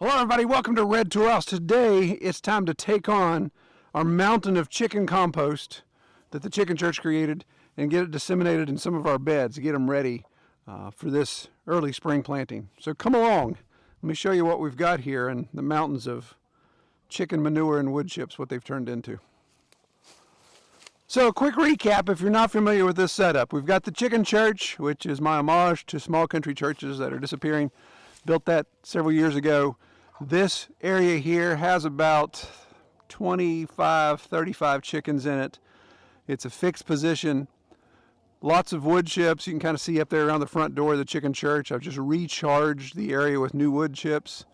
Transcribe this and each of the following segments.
Hello everybody, welcome to Red Tour House. Today it's time to take on our mountain of chicken compost that the chicken church created and get it disseminated in some of our beds to get them ready for this early spring planting. So come along, let me show you what we've got here and the mountains of chicken manure and wood chips, what they've turned into. So a quick recap if you're not familiar with this setup. We've got the chicken church, which is my homage to small country churches that are disappearing. Built that several years ago. This area here has about 25, 35 chickens in it. It's a fixed position. Lots of wood chips. You can kind of see up there around the front door of the chicken church. I've just recharged the area with new wood chips.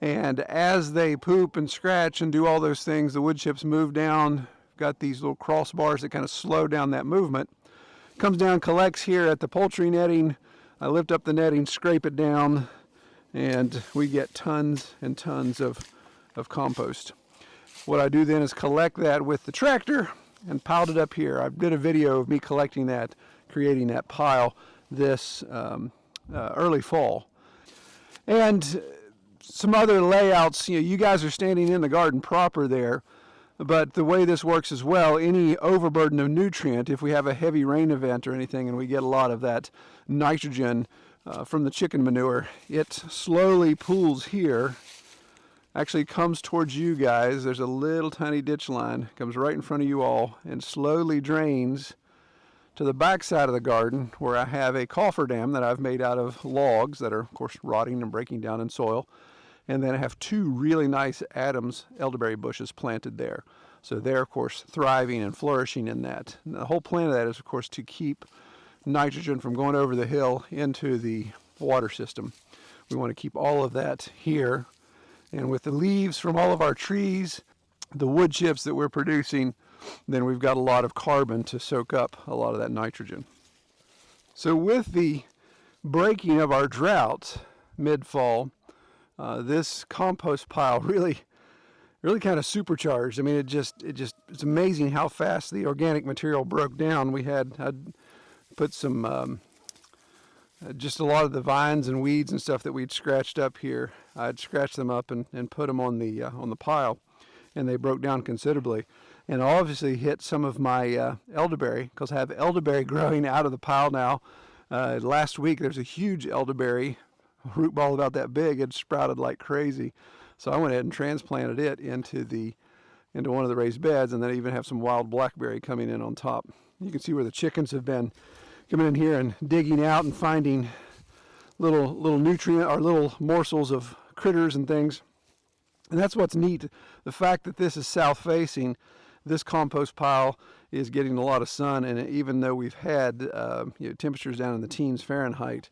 And as they poop and scratch and do all those things, the wood chips move down. Got these little crossbars that kind of slow down that movement. Comes down, collects here at the poultry netting. I lift up the netting, scrape it down, and we get tons and tons of compost. What I do then is collect that with the tractor and piled it up here. I did a video of me collecting that, creating that pile this early fall. And some other layouts, you guys are standing in the garden proper there, but the way this works as well, any overburden of nutrient, if we have a heavy rain event or anything and we get a lot of that nitrogen from the chicken manure, it slowly pools here, actually comes towards you guys. There's a little tiny ditch line, comes right in front of you all, and slowly drains to the back side of the garden where I have a cofferdam that I've made out of logs that are, of course, rotting and breaking down in soil. And then I have two really nice Adams elderberry bushes planted there. So they're, of course, thriving and flourishing in that. And the whole plan of that is, of course, to keep nitrogen from going over the hill into the water system. We want to keep all of that here. And with the leaves from all of our trees, the wood chips that we're producing, then we've got a lot of carbon to soak up a lot of that nitrogen. So with the breaking of our drought mid-fall, this compost pile really kind of supercharged. I mean, it's amazing how fast the organic material broke down. I'd put some, just a lot of the vines and weeds and stuff that we'd scratched up here. I'd scratched them up and put them on the pile, and they broke down considerably. And obviously hit some of my elderberry, because I have elderberry growing out of the pile now. Last week there's a huge elderberry, root ball about that big. It sprouted like crazy. So I went ahead and transplanted it into one of the raised beds, and then I even have some wild blackberry coming in on top. You can see where the chickens have been coming in here and digging out and finding little nutrient or little morsels of critters and things. And that's what's neat. The fact that this is south facing, this compost pile is getting a lot of sun, and even though we've had temperatures down in the teens Fahrenheit,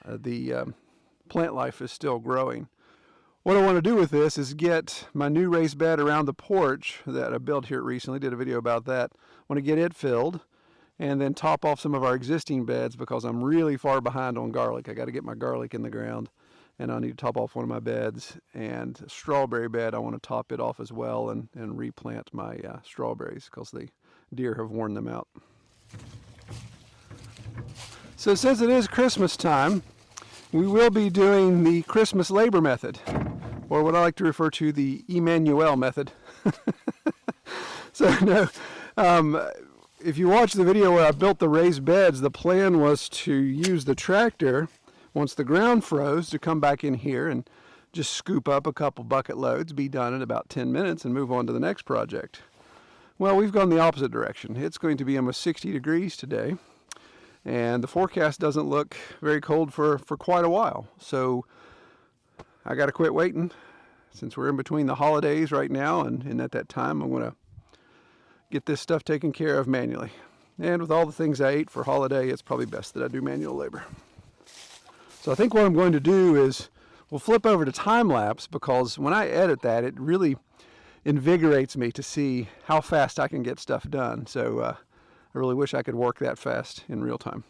the plant life is still growing. What I want to do with this is get my new raised bed around the porch that I built here recently, did a video about that. I want to get it filled and then top off some of our existing beds because I'm really far behind on garlic. I got to get my garlic in the ground, and I need to top off one of my beds. And a strawberry bed, I want to top it off as well and replant my strawberries because the deer have worn them out. So since it is Christmas time, we will be doing the Christmas labor method, or what I like to refer to the Emmanuel method. So no, if you watch the video where I built the raised beds, the plan was to use the tractor once the ground froze to come back in here and just scoop up a couple bucket loads, be done in about 10 minutes, and move on to the next project. Well, we've gone the opposite direction. It's going to be almost 60 degrees today, and the forecast doesn't look very cold for quite a while. So I got to quit waiting since we're in between the holidays right now, and at that time I'm going to get this stuff taken care of manually. And with all the things I ate for holiday, it's probably best that I do manual labor. So I think what I'm going to do is we'll flip over to time lapse, because when I edit that, it really invigorates me to see how fast I can get stuff done. So I really wish I could work that fast in real time.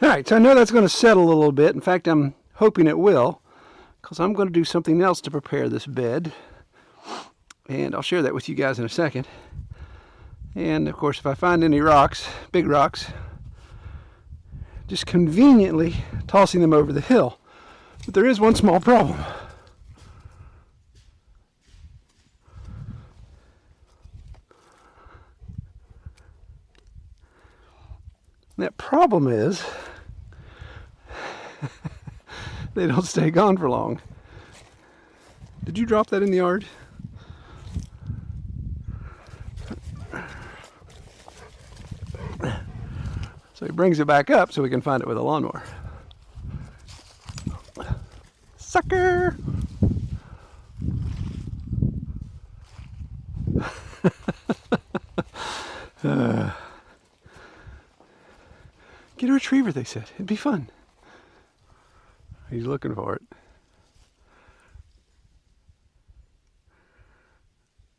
All right, so I know that's going to settle a little bit. In fact, I'm hoping it will, because I'm going to do something else to prepare this bed. And I'll share that with you guys in a second. And of course, if I find any rocks, big rocks, just conveniently tossing them over the hill. But there is one small problem. That problem is they don't stay gone for long. Did you drop that in the yard? So he brings it back up so we can find it with a lawnmower. Sucker! Get a retriever, they said. It'd be fun. He's looking for it.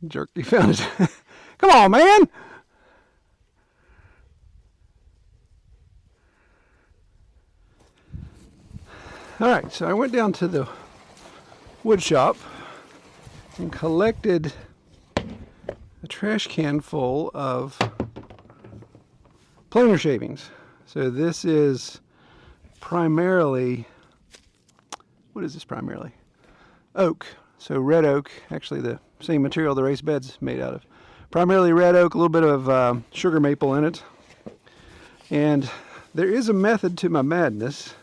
Jerk, he found it. Come on, man! All right, so I went down to the wood shop and collected a trash can full of planer shavings. So this is primarily, what is this primarily? Oak. So red oak, actually the same material the raised bed's made out of. Primarily red oak, a little bit of sugar maple in it. And there is a method to my madness,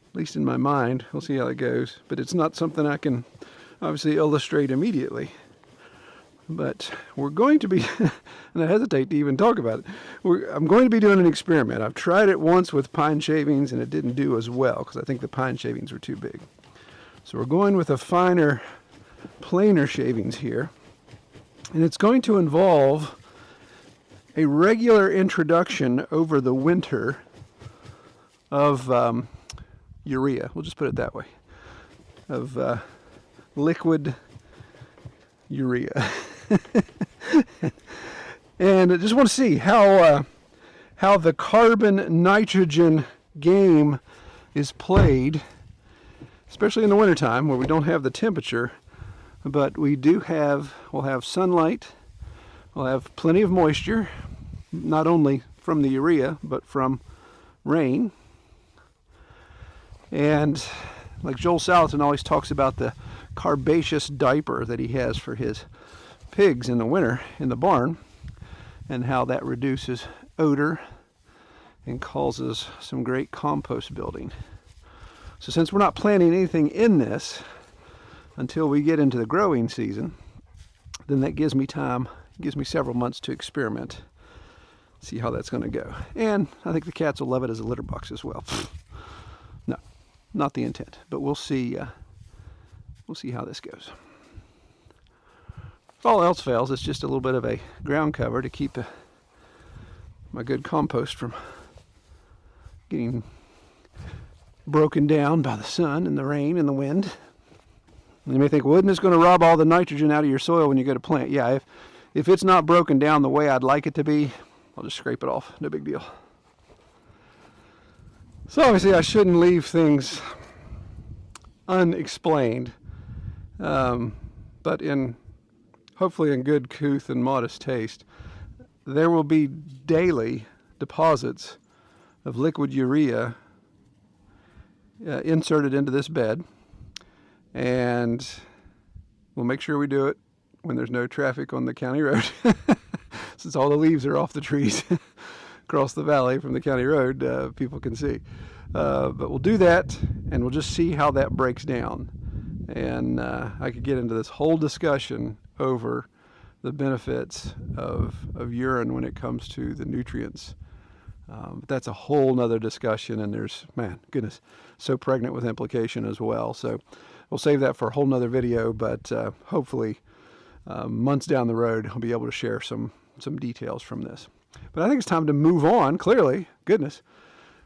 at least in my mind. We'll see how it goes. But it's not something I can obviously illustrate immediately. But we're going to be, and I hesitate to even talk about it, I'm going to be doing an experiment. I've tried it once with pine shavings and it didn't do as well because I think the pine shavings were too big. So we're going with a finer, planer shavings here. And it's going to involve a regular introduction over the winter of urea. We'll just put it that way. Of liquid urea. And I just want to see how the carbon nitrogen game is played, especially in the wintertime where we don't have the temperature, but we'll have sunlight, we'll have plenty of moisture, not only from the urea but from rain. And like Joel Salatin always talks about the carbaceous diaper that he has for his pigs in the winter in the barn, and how that reduces odor and causes some great compost building. So since we're not planting anything in this until we get into the growing season, then that gives me time, gives me several months to experiment, see how that's going to go. And I think the cats will love it as a litter box as well. No, not the intent, but we'll see how this goes. If all else fails, it's just a little bit of a ground cover to keep my good compost from getting broken down by the sun and the rain and the wind. And you may think, well, isn't this going to rob all the nitrogen out of your soil when you go to plant? Yeah, if it's not broken down the way I'd like it to be, I'll just scrape it off. No big deal. So obviously I shouldn't leave things unexplained, but hopefully in good couth and modest taste. There will be daily deposits of liquid urea inserted into this bed, and we'll make sure we do it when there's no traffic on the county road, since all the leaves are off the trees across the valley from the county road, people can see. But we'll do that, and we'll just see how that breaks down. And I could get into this whole discussion over the benefits of urine when it comes to the nutrients. But that's a whole nother discussion, and there's, man, goodness, so pregnant with implication as well. So we'll save that for a whole nother video, but hopefully months down the road I'll be able to share some details from this. But I think it's time to move on, clearly, goodness,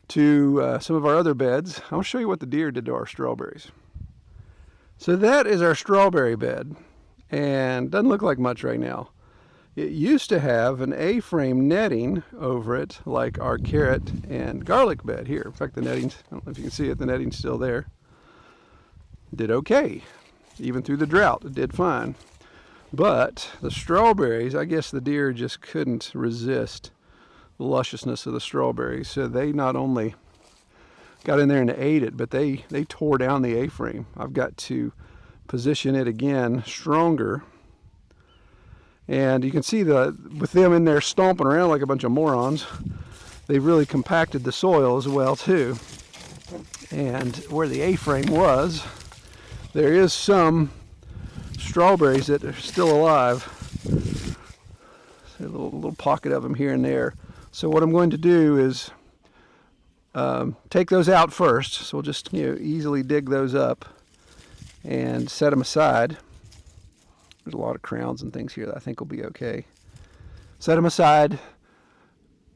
to some of our other beds. I'll show you what the deer did to our strawberries. So that is our strawberry bed, and doesn't look like much right now. It used to have an A-frame netting over it, like our carrot and garlic bed here. In fact, the netting's, I don't know if you can see it, the netting's still there. Did okay. Even through the drought, it did fine. But the strawberries, I guess the deer just couldn't resist the lusciousness of the strawberries. So they not only got in there and ate it, but they tore down the A-frame. I've got to position it again stronger. And you can see with them in there stomping around like a bunch of morons, they've really compacted the soil as well too. And where the A-frame was, there is some strawberries that are still alive. So a little pocket of them here and there. So what I'm going to do is take those out first. So we'll just easily dig those up and set them aside. There's a lot of crowns and things here that I think will be okay. Set them aside,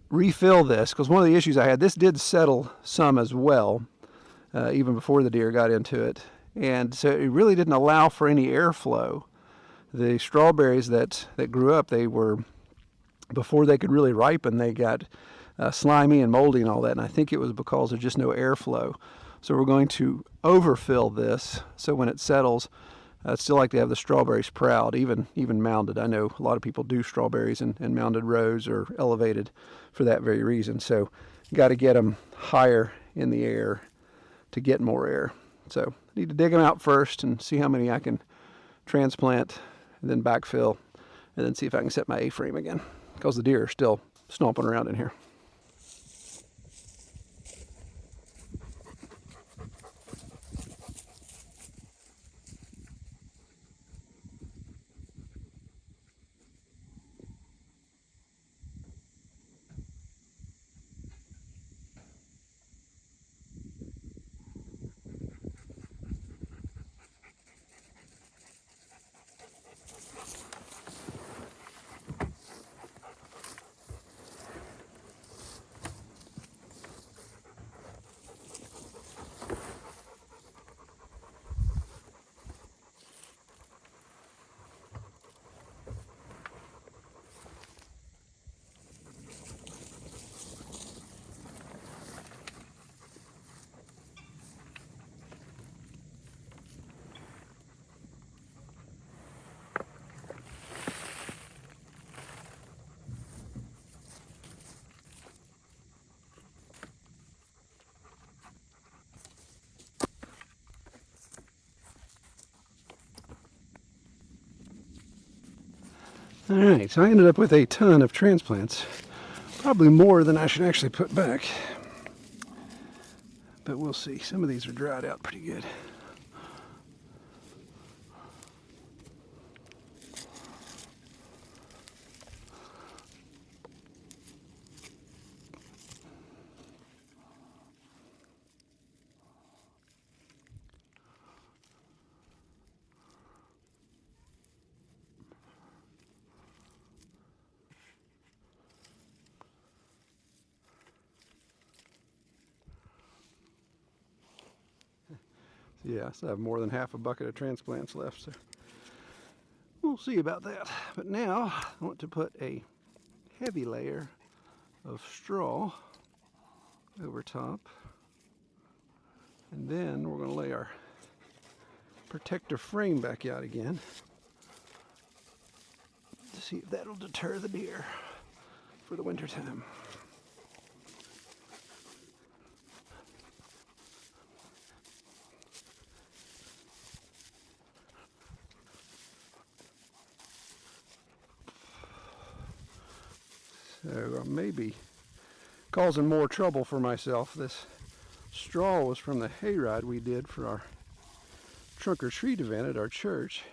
refill this, because one of the issues I had, this did settle some as well, even before the deer got into it. And so it really didn't allow for any airflow. The strawberries that grew up, they were, before they could really ripen, they got slimy and moldy and all that. And I think it was because there's just no airflow. So we're going to overfill this so when it settles, I'd still like to have the strawberries proud, even mounded. I know a lot of people do strawberries in mounded rows or elevated for that very reason. So you got to get them higher in the air to get more air. So I need to dig them out first and see how many I can transplant and then backfill and then see if I can set my A-frame again, because the deer are still stomping around in here. All right, so I ended up with a ton of transplants, probably more than I should actually put back, but we'll see. Some of these are dried out pretty good. Yeah, I still have more than half a bucket of transplants left, so we'll see about that. But now I want to put a heavy layer of straw over top, and then we're going to lay our protector frame back out again to see if that'll deter the deer for the winter time. So I may be causing more trouble for myself. This straw was from the hayride we did for our trunk or treat event at our church.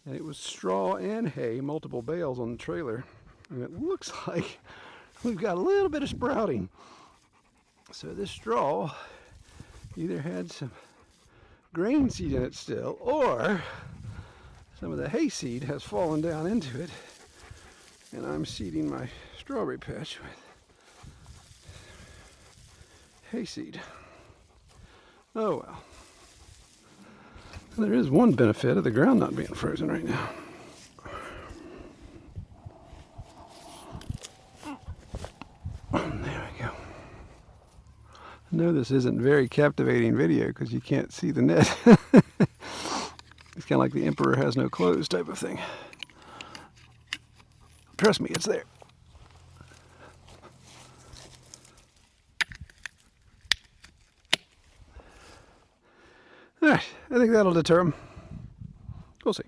And it was straw and hay, multiple bales on the trailer. And it looks like we've got a little bit of sprouting. So this straw either had some grain seed in it still, or some of the hay seed has fallen down into it. And I'm seeding my strawberry patch with hayseed. Oh well. There is one benefit of the ground not being frozen right now. No, this isn't very captivating video because you can't see the net. It's kind of like the emperor has no clothes type of thing. Trust me, it's there. All right, I think that'll deter them. We'll see.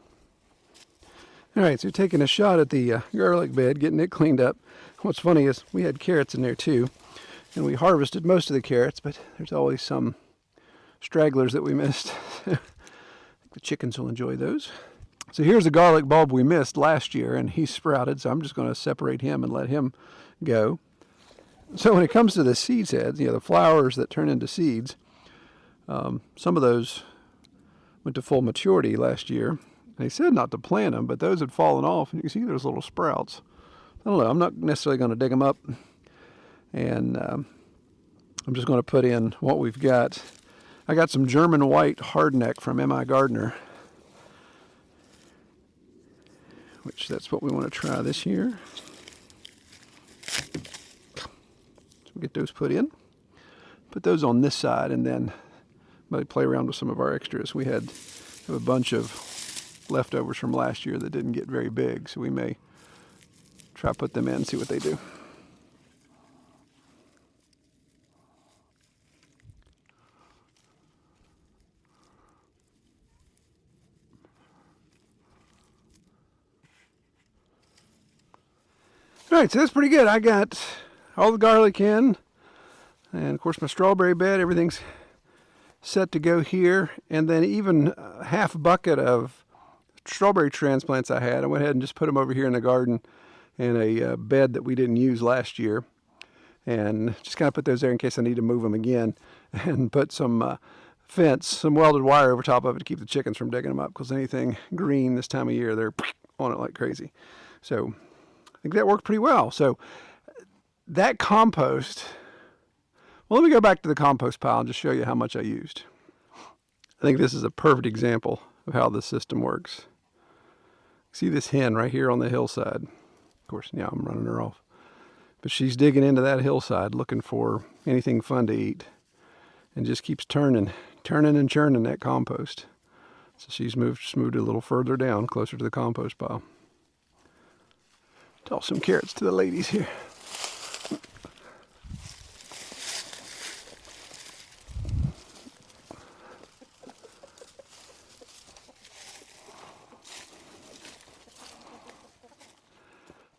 All right, so taking a shot at the garlic bed, getting it cleaned up. What's funny is we had carrots in there too, and we harvested most of the carrots, but there's always some stragglers that we missed. The chickens will enjoy those. So here's a garlic bulb we missed last year, and he's sprouted, so I'm just going to separate him and let him go. So when it comes to the seed heads, the flowers that turn into seeds, some of those went to full maturity last year. They said not to plant them, but those had fallen off, and you can see there's little sprouts. I don't know, I'm not necessarily going to dig them up, and I'm just going to put in what we've got. I got some German white hardneck from M.I. Gardner, which that's what we want to try this year. So we'll get those put in. Put those on this side, and then maybe play around with some of our extras. We have a bunch of leftovers from last year that didn't get very big, so we may try to put them in and see what they do. All right, so that's pretty good. I got all the garlic in, and of course my strawberry bed, everything's set to go here, and then even a half bucket of strawberry transplants I had, I went ahead and just put them over here in the garden in a bed that we didn't use last year, and just kind of put those there in case I need to move them again, and put some fence, some welded wire over top of it to keep the chickens from digging them up, because anything green this time of year, they're on it like crazy. So I think that worked pretty well. So that compost, well, let me go back to the compost pile and just show you how much I used. I think this is a perfect example of how this system works. See this hen right here on the hillside. Of course, now I'm running her off. But she's digging into that hillside looking for anything fun to eat, and just keeps turning and churning that compost. So she's moved it a little further down, closer to the compost pile. Toss some carrots to the ladies here.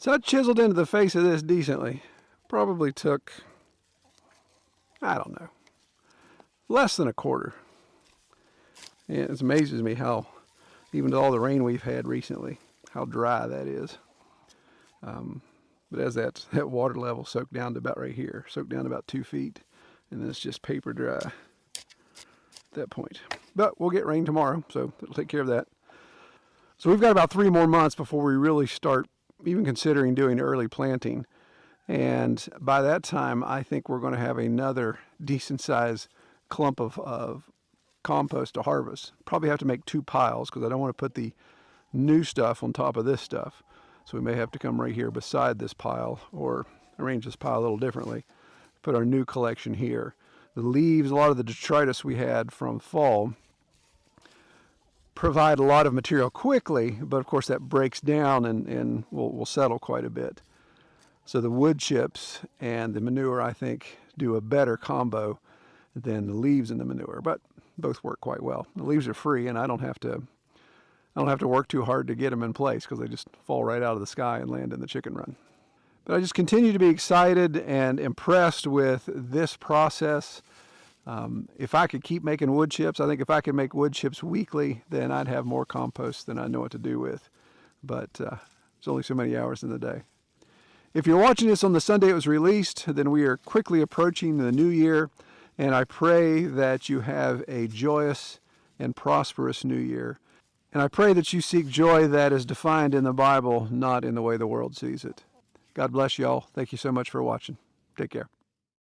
So I chiseled into the face of this decently. Probably took, I don't know, less than a quarter. And it amazes me how, even with all the rain we've had recently, how dry that is. But as that water level soaked down to about right here, soaked down to about 2 feet, and then it's just paper dry at that point. But we'll get rain tomorrow, so it'll take care of that. So we've got about 3 more months before we really start even considering doing early planting. And by that time, I think we're going to have another decent size clump of compost to harvest. Probably have to make 2 piles because I don't want to put the new stuff on top of this stuff. So we may have to come right here beside this pile, or arrange this pile a little differently. Put our new collection here. The leaves, a lot of the detritus we had from fall, provide a lot of material quickly, but of course that breaks down and will settle quite a bit. So the wood chips and the manure, I think, do a better combo than the leaves and the manure, but both work quite well. The leaves are free, and I don't have to work too hard to get them in place because they just fall right out of the sky and land in the chicken run. But I just continue to be excited and impressed with this process. If I could keep making wood chips, I think if I could make wood chips weekly, then I'd have more compost than I know what to do with. But there's only so many hours in the day. If you're watching this on the Sunday it was released, then we are quickly approaching the new year, and I pray that you have a joyous and prosperous new year. And I pray that you seek joy that is defined in the Bible, not in the way the world sees it. God bless you all. Thank you so much for watching. Take care.